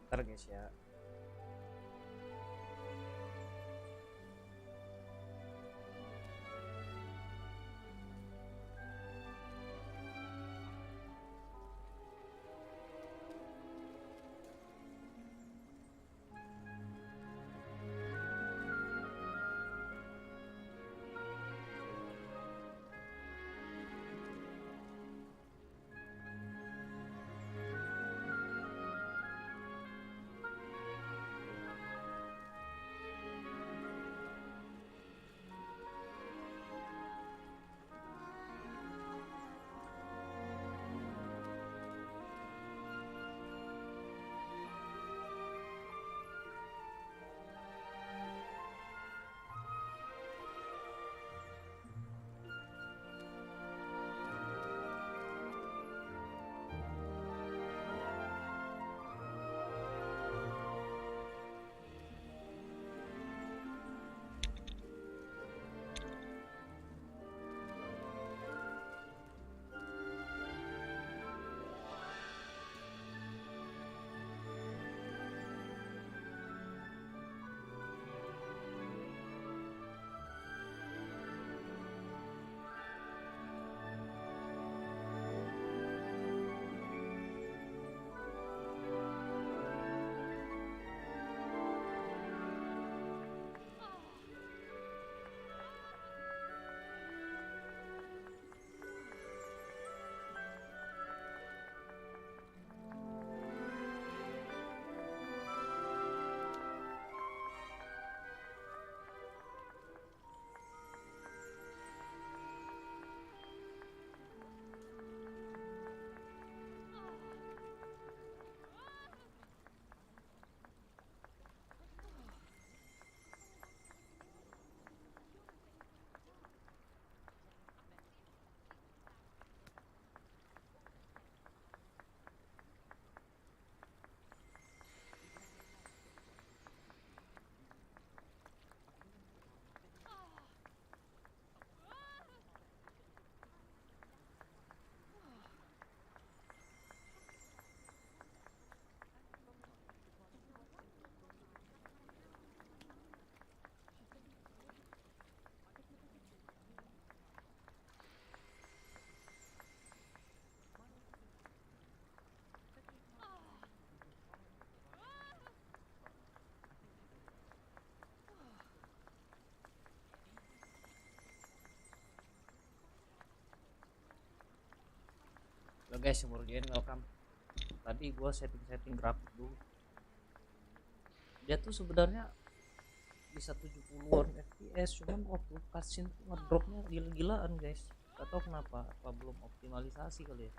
Ntar guys ya. Halo guys, yang baru join welcome. Tadi gua setting grafik dulu. Dia tuh sebenarnya bisa 70-an fps, cuman waktu cutscene tuh ngedropnya gila-gilaan guys. Gak tau kenapa, apa belum optimalisasi kali ya.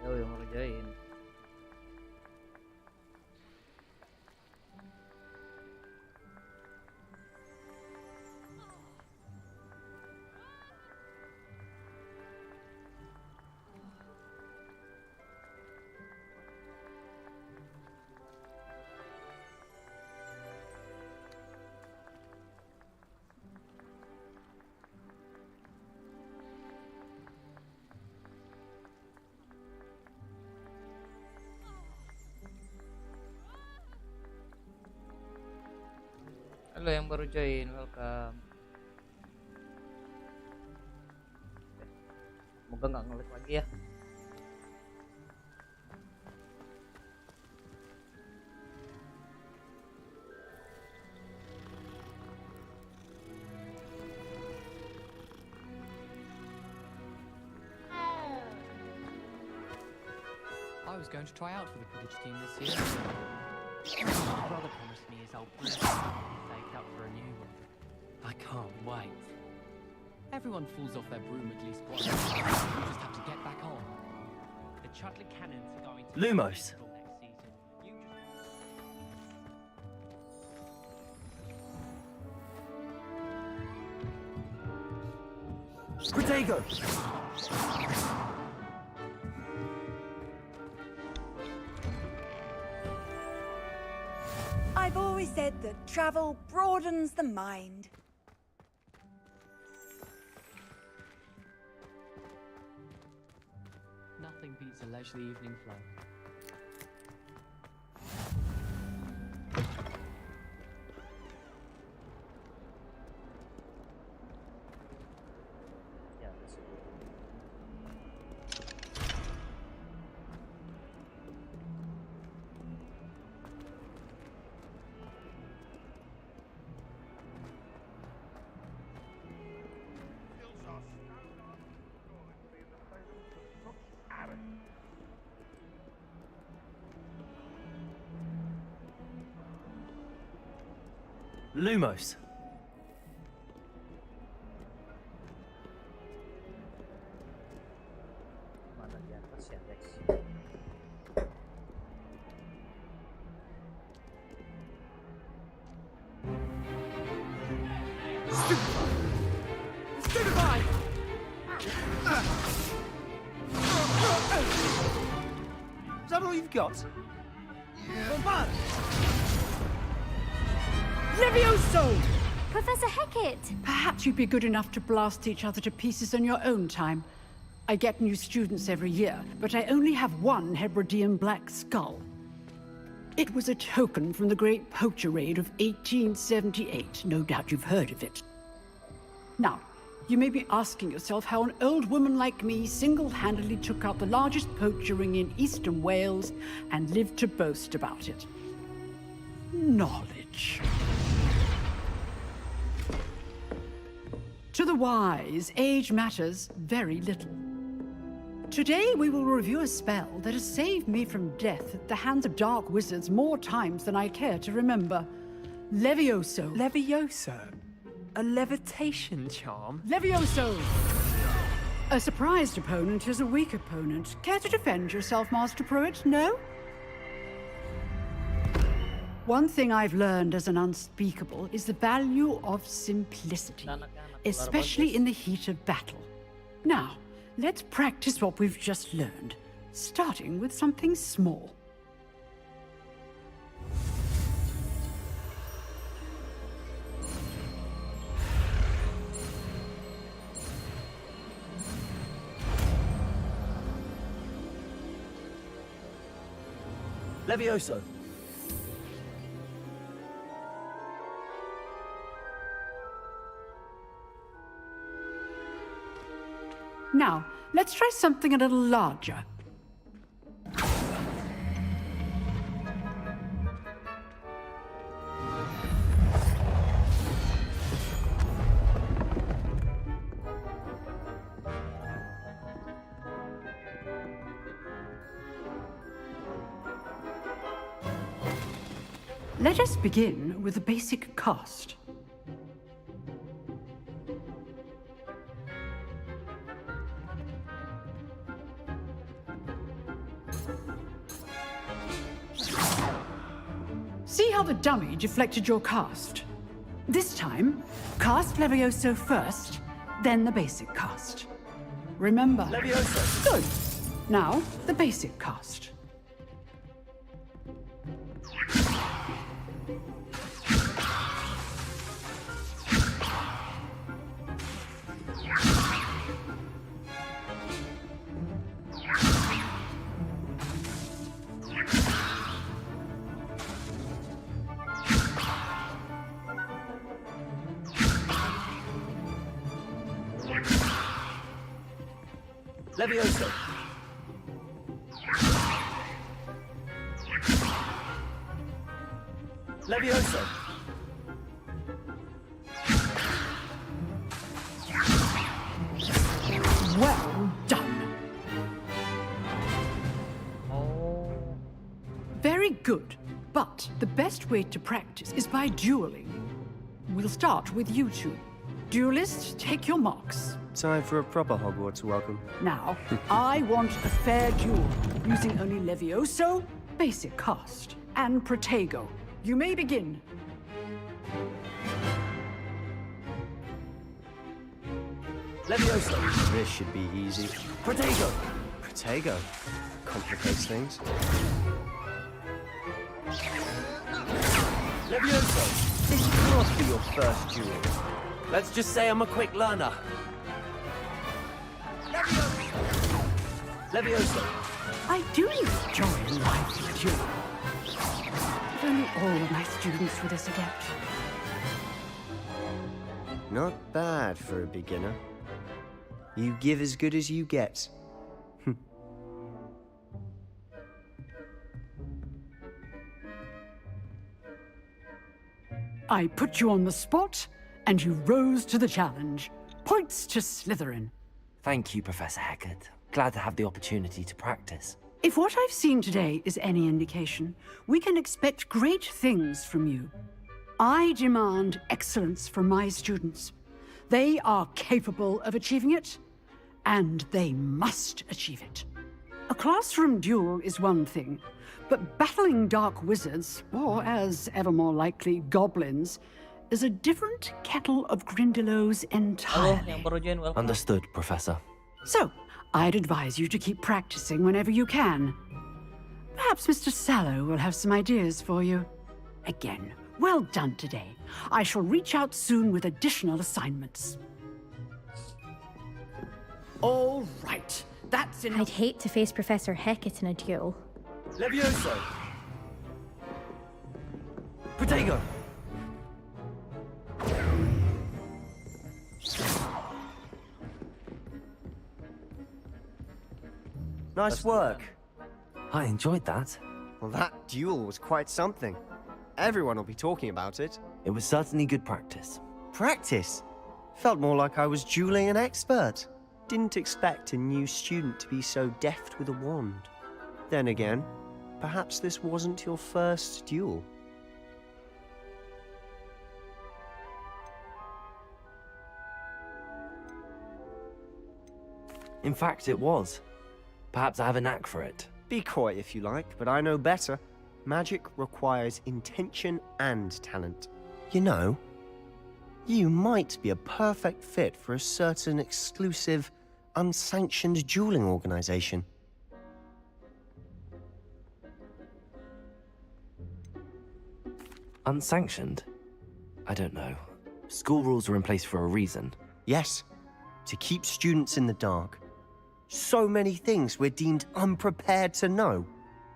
Ayo yang ngerjain. Halo yang baru join, welcome. Semoga nggak ngelag lagi ya. I was going to try out for the Quidditch team this year. My brother promised me his old broom saved up for a new one. I can't wait. Everyone falls off their broom at least once. You just have to get back on. The Chudley Cannons are going to Lumos. next season. You just... Protego! I've always said that travel broadens the mind. Nothing beats a leisurely evening flow. Yeah, that's it. Lumos. Mana di atas ya, Dex? Stupefy! Is that all you've got? Bombard! Levioso! Professor Hecat! Perhaps you'd be good enough to blast each other to pieces in your own time. I get new students every year, but I only have one Hebridean black skull. It was a token from the Great Poacher Raid of 1878. No doubt you've heard of it. Now, you may be asking yourself how an old woman like me single-handedly took out the largest poacher ring in eastern Wales and lived to boast about it. Knowledge. To the wise, age matters very little. Today we will review a spell that has saved me from death at the hands of dark wizards more times than I care to remember. Levioso. Levioso? A levitation charm? Levioso! A surprised opponent is a weak opponent. Care to defend yourself, Master Pruitt? No? One thing I've learned as an unspeakable is the value of simplicity, especially in the heat of battle. Now, let's practice what we've just learned, starting with something small. Levioso. Now, let's try something a little larger. Let us begin with the basic cast. See how the dummy deflected your cast? This time, cast Levioso first, then the basic cast. Remember? Levioso. Good. Now, the basic cast. Levioso. Levioso. Well done. Oh Very good. But the best way to practice is by dueling. We'll start with you two. Duelists, take your marks. Time for a proper Hogwarts welcome. Now, I want a fair duel, using only Levioso, basic cast, and Protego. You may begin. Levioso! This should be easy. Protego! Protego. Complicates things. Levioso! This must be your first duel. Let's just say I'm a quick learner. Levioso! I do enjoy a lively duel. If only all of my students were this adept. Not bad for a beginner. You give as good as you get. I put you on the spot, and you rose to the challenge. Points to Slytherin. Thank you, Professor Hecat. Glad to have the opportunity to practice. If what I've seen today is any indication, we can expect great things from you. I demand excellence from my students. They are capable of achieving it, and they must achieve it. A classroom duel is one thing, but battling dark wizards, or as ever more likely, goblins, is a different kettle of Grindylows Halo, entirely. yang baru join, welcome. Understood, Professor. So, I'd advise you to keep practicing whenever you can. Perhaps Mr. Sallow will have some ideas for you. Again, well done today. I shall reach out soon with additional assignments. All right, that's enough. I'd hate to face Professor Hecat in a duel. Levioso! Protego! Nice work. I enjoyed that. Well, that duel was quite something. Everyone will be talking about it. It was certainly good practice. Practice? Felt more like I was dueling an expert. Didn't expect a new student to be so deft with a wand. Then again, perhaps this wasn't your first duel. In fact, it was. Perhaps I have a knack for it. Be coy if you like, but I know better. Magic requires intention and talent. You know, you might be a perfect fit for a certain exclusive, unsanctioned dueling organization. Unsanctioned? I don't know. School rules are in place for a reason. Yes, to keep students in the dark. So many things we're deemed unprepared to know.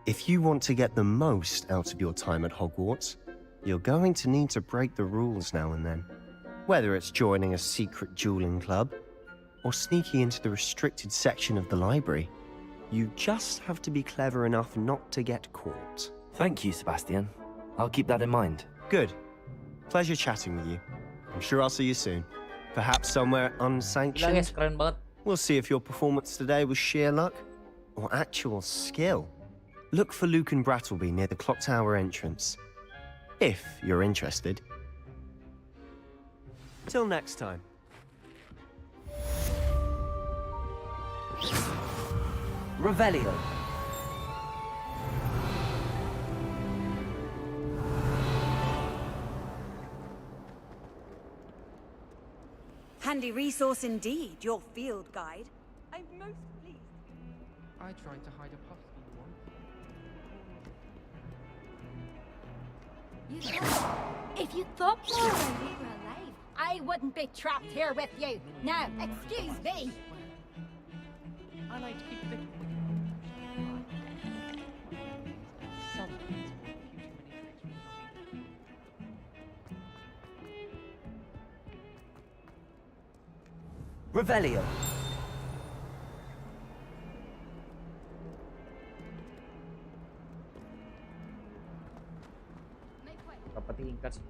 If you want to get the most out of your time at Hogwarts, you're going to need to break the rules now and then. Whether it's joining a secret dueling club, or sneaking into the restricted section of the library, you just have to be clever enough not to get caught. Thank you, Sebastian. I'll keep that in mind. Good. Pleasure chatting with you. I'm sure I'll see you soon. Perhaps somewhere Gila unsanctioned. guys, keren banget. We'll see if your performance today was sheer luck or actual skill. Look for Luke and Brattleby near the clock tower entrance, if you're interested. Till next time. Revelio. Handy resource indeed, your field guide. I'm most pleased. I tried to hide a puffskein once. If you thought more when we were alive, I wouldn't be trapped here with you. Now, excuse me. I like to keep fit. Some things will refuse too many tricks from me. Revelio. Berapa tingkat sih?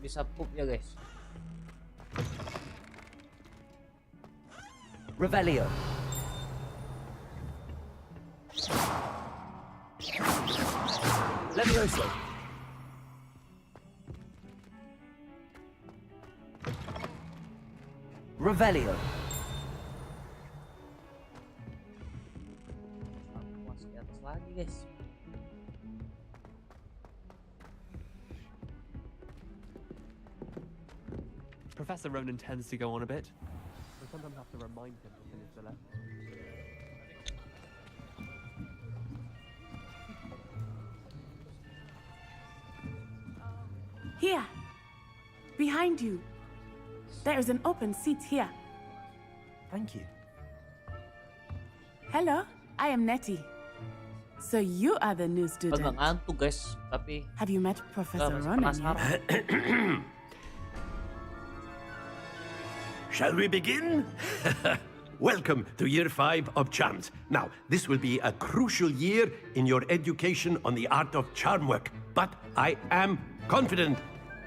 bisa pup ya guys. Revelio. Levioso. Revelio. Aku masuk ke atas lagi guys. Professor Ronan tends to go on a bit. I sometimes have to remind him to finish the lesson. Here, behind you. There is an open seat here. Thank you. Hello, I am Nettie. So you are the new Agak student. ngantuk guys, tapi Have you met Professor masih Ronan penasaran. yet? Shall we begin? Welcome to Year 5 of Charms. Now, this will be a crucial year in your education on the art of charm work, but I am confident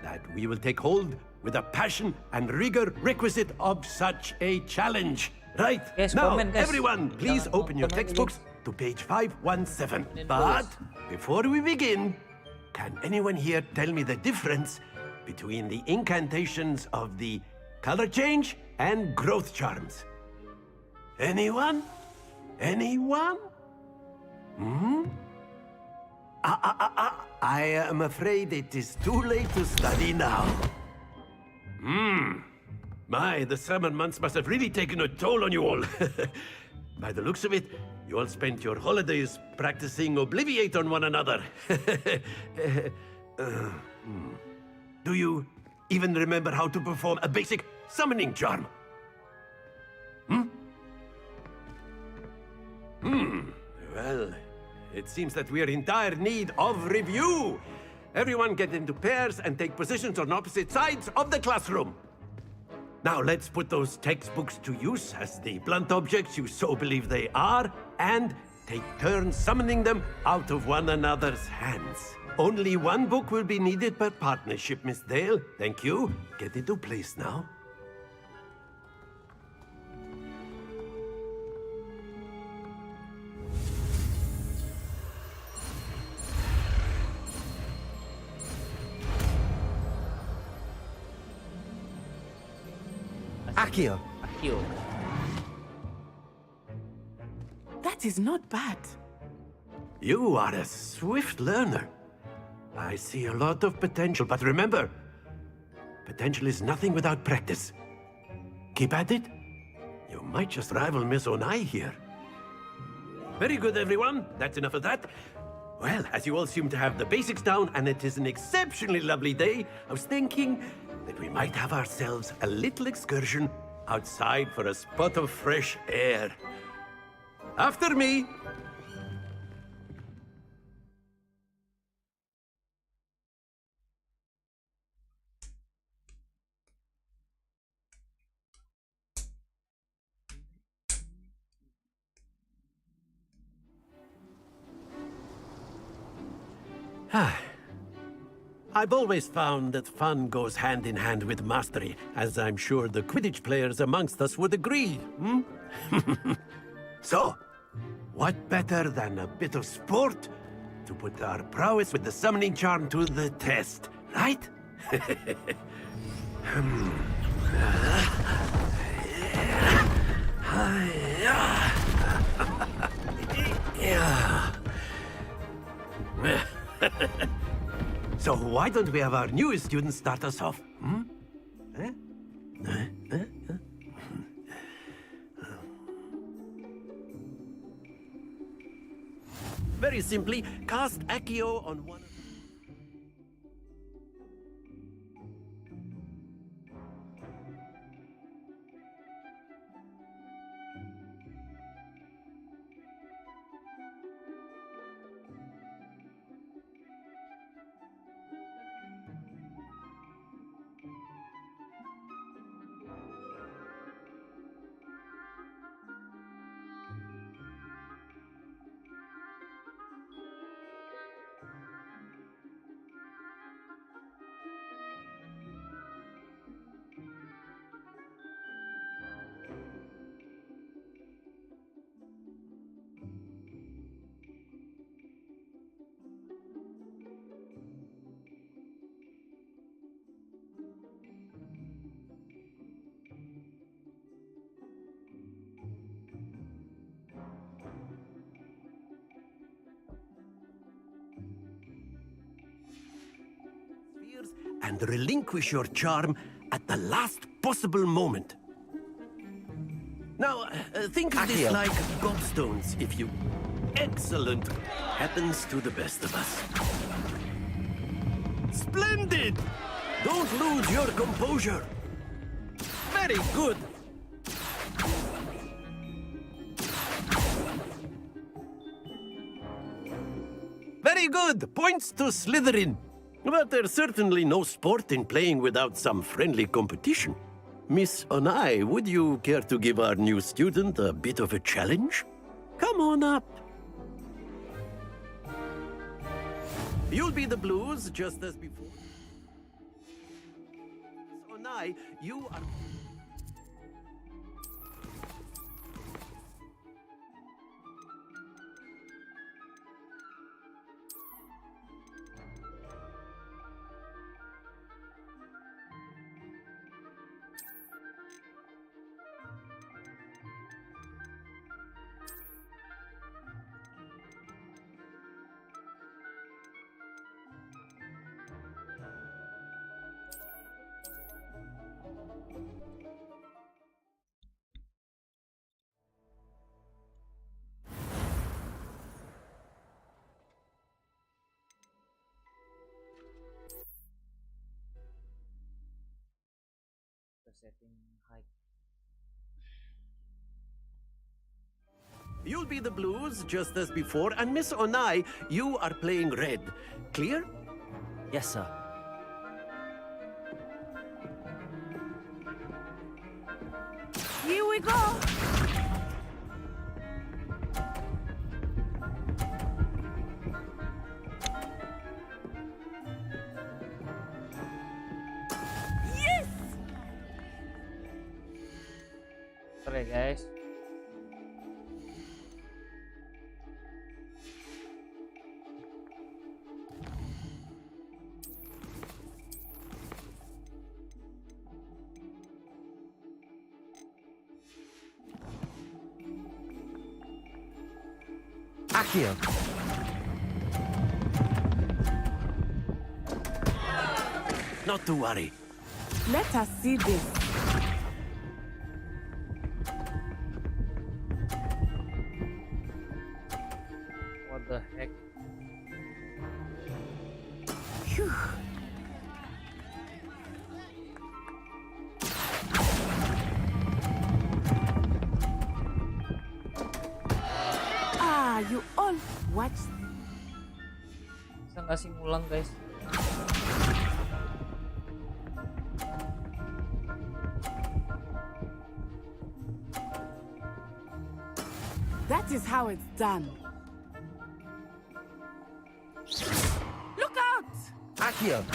that we will take hold with the passion and rigor requisite of such a challenge. Right? Guys, now, comment, guys. everyone, please Jangan open your nonton aja, textbooks to page 517. Komen But terus. before we begin, can anyone here tell me the difference between the incantations of the color change and growth charms? Anyone? Anyone? I am afraid it is too late to study now. My, the summer months must have really taken a toll on you all. By the looks of it, you all spent your holidays practicing Obliviate on one another. Do you even remember how to perform a basic summoning charm? Well, it seems that we are in dire need of review. Everyone get into pairs and take positions on opposite sides of the classroom. Now let's put those textbooks to use as the blunt objects you so believe they are, and take turns summoning them out of one another's hands. Only one book will be needed per partnership, Miss Dale. Thank you. Get into place now. Accio. Akio. That is not bad. You are a swift learner. I see a lot of potential, but remember, potential is nothing without practice. Keep at it. You might just rival Miss Onai here. Very good, everyone. That's enough of that. Well, as you all seem to have the basics down, and it is an exceptionally lovely day, I was thinking that we might have ourselves a little excursion outside for a spot of fresh air. After me. I've always found that fun goes hand in hand with mastery, as I'm sure the Quidditch players amongst us would agree. So, what better than a bit of sport to put our prowess with the summoning charm to the test, right? So why don't we have our newest student start us off? Very simply, cast Accio on one... and relinquish your charm at the last possible moment. Now, think of this like gobstones, if you... Excellent. Happens to the best of us. Splendid! Don't lose your composure. Very good. Very good. Points to Slytherin. But there's certainly no sport in playing without some friendly competition. Miss Onai, would you care to give our new student a bit of a challenge? Come on up. You'll be the Blues just as before. Miss Onai, you are... Setting height. You'll be the Blues just as before, and Miss Onai, you are playing red. Clear? Yes, sir. Here we go. Oke guys. Accio. Not to worry. Let us see this. What the heck? Phew. Ah, you all watch. Bisa nggak sih ngulang guys? That is how it's done. Look out! Accio.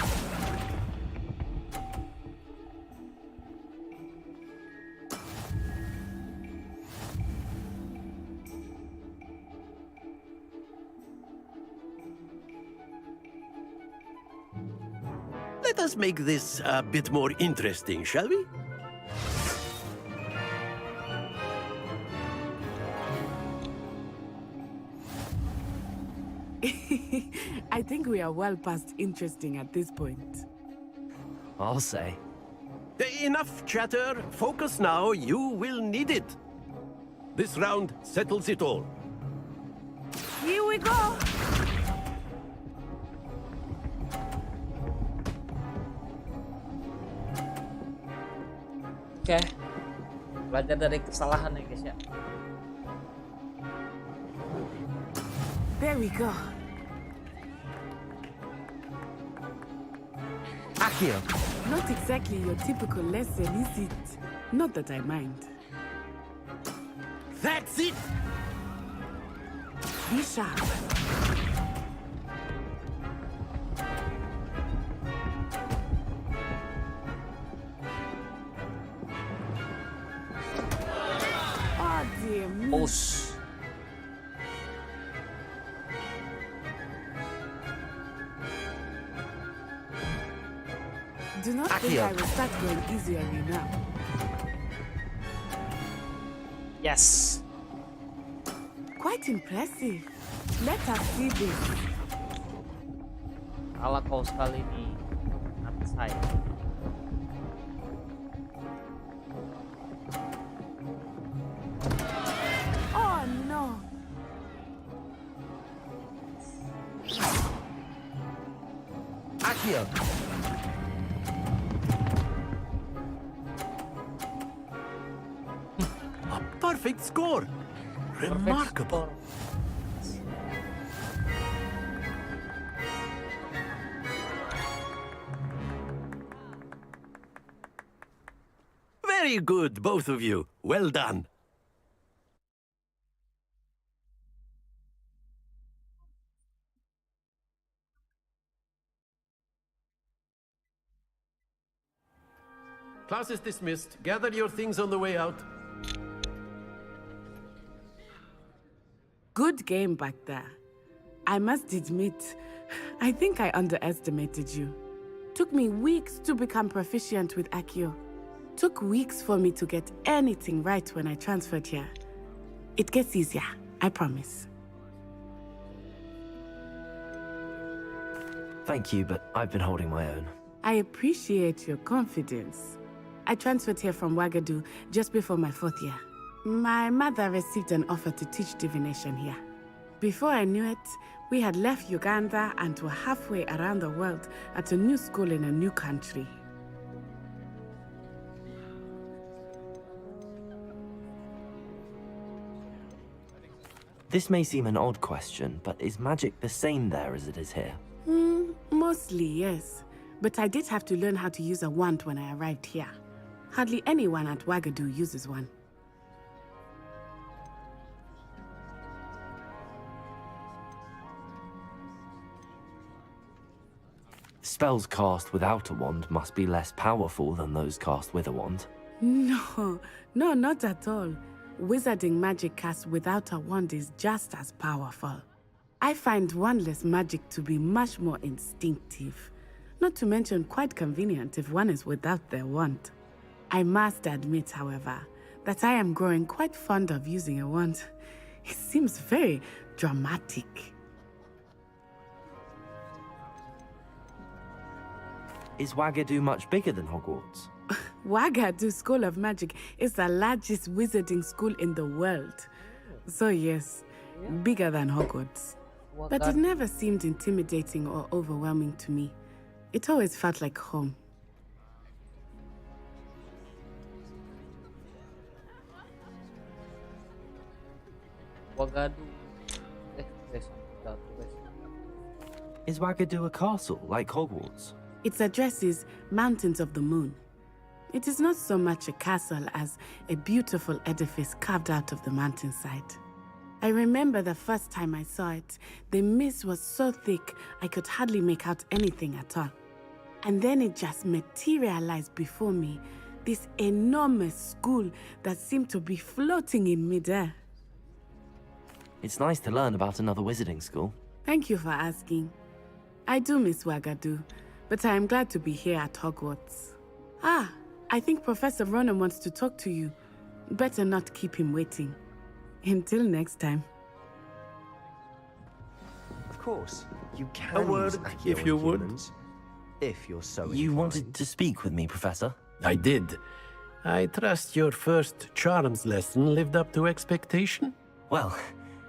Let us make this a bit more interesting, shall we? I think we are well past interesting at this point. I'll say. Enough chatter. Focus now. You will need it. This round settles it all. Here we go! Oke. Belajar dari kesalahan ya guys ya. There we go. Accio. Not exactly your typical lesson, is it? Not that I mind. That's it! Be sharp. Oh dear me. Push. Do not think I will start going easy on you now. Yes. Quite impressive. Let us see this. Kalah kau sekali nih. Inside. Oh no! Accio! A perfect score! Remarkable! Very good, both of you. Well done. Class is dismissed. Gather your things on the way out. Good game back there. I must admit, I think I underestimated you. Took me weeks to become proficient with Accio. Took weeks for me to get anything right when I transferred here. It gets easier, I promise. Thank you, but I've been holding my own. I appreciate your confidence. I transferred here from Wagadu just before my 4th year. My mother received an offer to teach divination here. Before I knew it, we had left Uganda and were halfway around the world at a new school in a new country. This may seem an odd question, but is magic the same there as it is here? Mostly, yes. But I did have to learn how to use a wand when I arrived here. Hardly anyone at Wagadu uses one. Spells cast without a wand must be less powerful than those cast with a wand. No, not at all. Wizarding magic cast without a wand is just as powerful. I find wandless magic to be much more instinctive. Not to mention quite convenient if one is without their wand. I must admit, however, that I am growing quite fond of using a wand. It seems very dramatic. Is Wagadu much bigger than Hogwarts? Wagadu School of Magic is the largest wizarding school in the world. So yes, bigger than Hogwarts. But it never seemed intimidating or overwhelming to me. It always felt like home. Wagadu. Is Wagadu a castle like Hogwarts? Its address is Mountains of the Moon. It is not so much a castle as a beautiful edifice carved out of the mountainside. I remember the first time I saw it, the mist was so thick I could hardly make out anything at all. And then it just materialized before me, this enormous school that seemed to be floating in midair. It's nice to learn about another wizarding school. Thank you for asking. I do miss Wagadu, but I am glad to be here at Hogwarts. Ah, I think Professor Ronan wants to talk to you. Better not keep him waiting. Until next time. Of course, you can A word, use Accio if you on would. humans, if you're so You wanted inclined. to speak with me, Professor? I did. I trust your first charms lesson lived up to expectation? Well,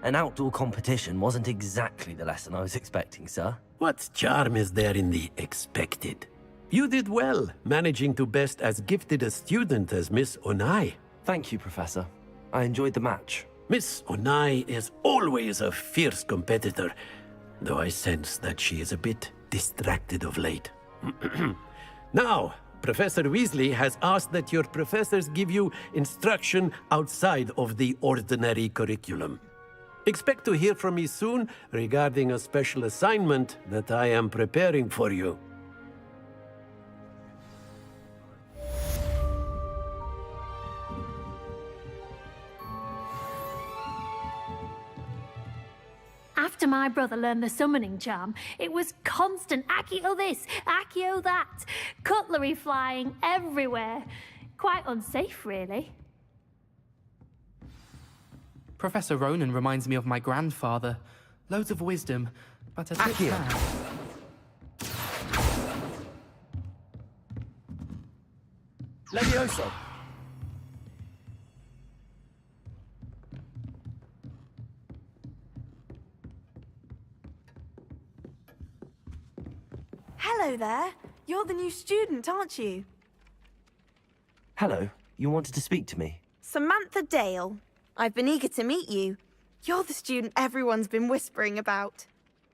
an outdoor competition wasn't exactly the lesson I was expecting, sir. What charm is there in the expected? You did well, managing to best as gifted a student as Miss Onai. Thank you, Professor. I enjoyed the match. Miss Onai is always a fierce competitor, though I sense that she is a bit distracted of late. Now, Professor Weasley has asked that your professors give you instruction outside of the ordinary curriculum. Expect to hear from me soon regarding a special assignment that I am preparing for you. After my brother learned the summoning charm, it was constant Accio this, Accio that, cutlery flying everywhere. Quite unsafe, really. Professor Ronan reminds me of my grandfather. Loads of wisdom, but a bit Accio. mad. Levioso! Hello there. You're the new student, aren't you? Hello, you wanted to speak to me? Samantha Dale. I've been eager to meet you. You're the student everyone's been whispering about.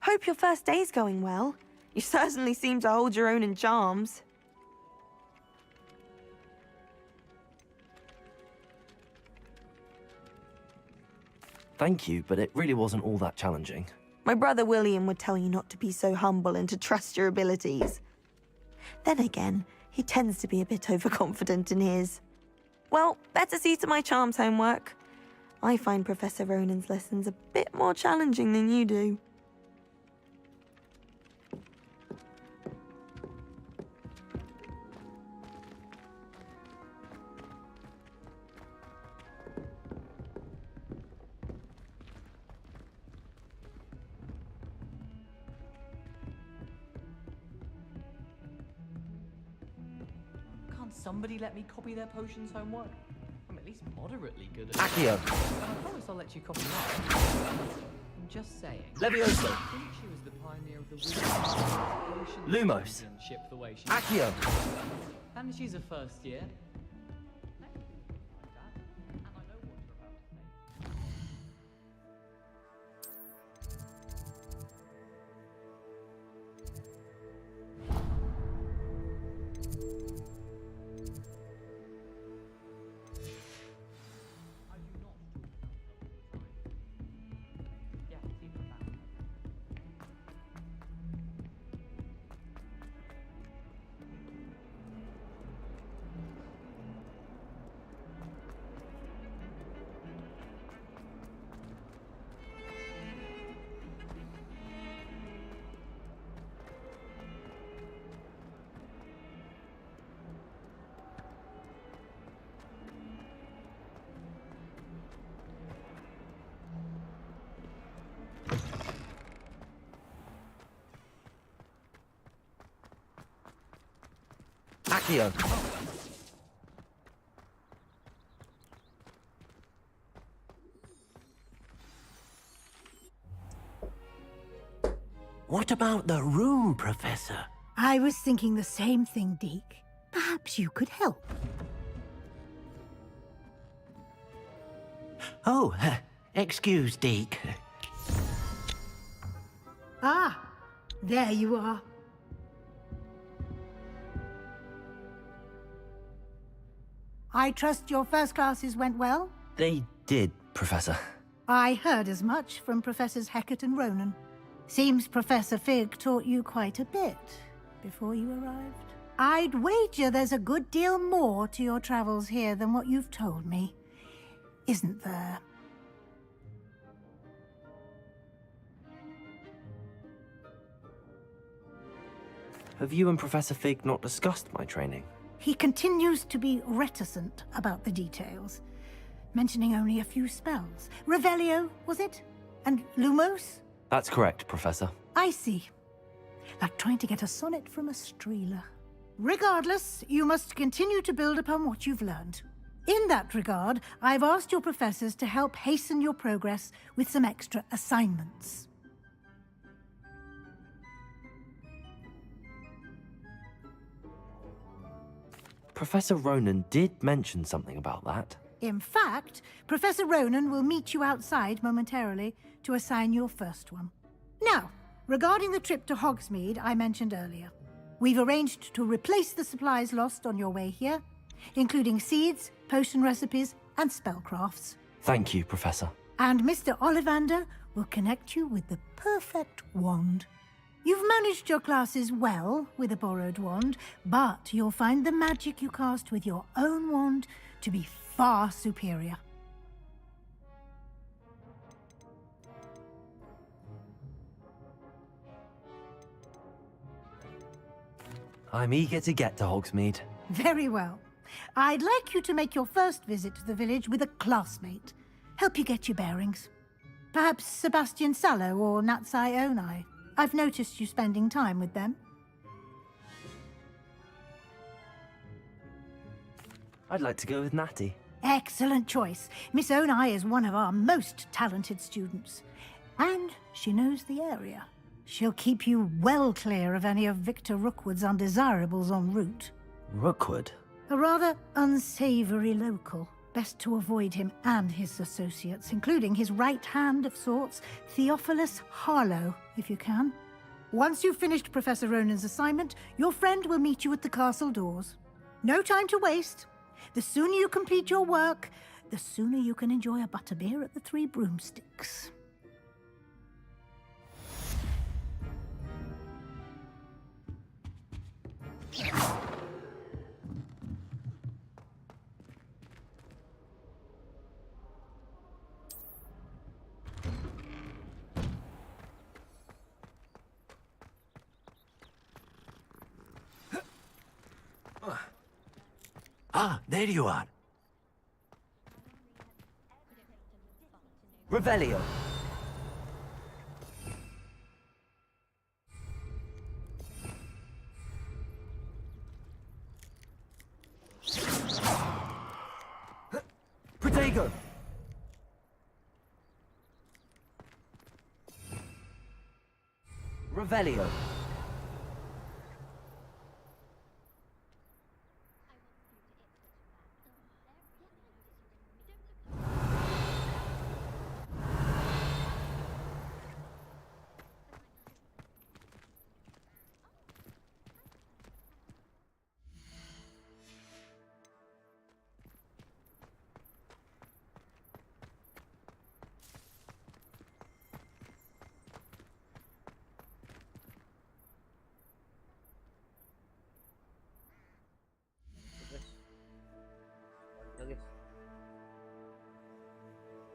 Hope your first day's going well. You certainly seem to hold your own in charms. Thank you, but it really wasn't all that challenging. My brother William would tell you not to be so humble and to trust your abilities. Then again, he tends to be a bit overconfident in his. Well, better see to my charms homework. I find Professor Ronan's lessons a bit more challenging than you do. Can't somebody let me copy their potions homework? I'm at least moderately good at Accio! And I promise I'll let you copy mine. I'm just saying. Levioso! I think she was the pioneer of the potion Lumos! championship the way she Accio! And she's a first year. Accio! What about the room, Professor? I was thinking the same thing, Deke. Perhaps you could help. Oh, excuse, Deke. Ah, there you are. I trust your first classes went well? They did, Professor. I heard as much from Professors Hecat and Ronan. Seems Professor Fig taught you quite a bit before you arrived. I'd wager there's a good deal more to your travels here than what you've told me. Isn't there? Have you and Professor Fig not discussed my training? He continues to be reticent about the details, mentioning only a few spells. Revelio, was it? And Lumos? That's correct, Professor. I see. Like trying to get a sonnet from a streeler. Regardless, you must continue to build upon what you've learned. In that regard, I've asked your professors to help hasten your progress with some extra assignments. Professor Ronan did mention something about that. In fact, Professor Ronan will meet you outside momentarily to assign your first one. Now, regarding the trip to Hogsmeade I mentioned earlier, we've arranged to replace the supplies lost on your way here, including seeds, potion recipes, and spellcrafts. Thank you, Professor. And Mr. Ollivander will connect you with the perfect wand. You've managed your classes well with a borrowed wand, but you'll find the magic you cast with your own wand to be far superior. I'm eager to get to Hogsmeade. Very well. I'd like you to make your first visit to the village with a classmate. Help you get your bearings. Perhaps Sebastian Sallow or Natsai Onai. I've noticed you spending time with them. I'd like to go with Natty. Excellent choice. Miss Onai is one of our most talented students. And she knows the area. She'll keep you well clear of any of Victor Rookwood's undesirables en route. Rookwood? A rather unsavory local. Best to avoid him and his associates, including his right hand of sorts, Theophilus Harlow, if you can. Once you've finished Professor Ronan's assignment, your friend will meet you at the castle doors. No time to waste. The sooner you complete your work, the sooner you can enjoy a butterbeer at the Three Broomsticks. Ah, there you are. Revelio. Protego. Revelio.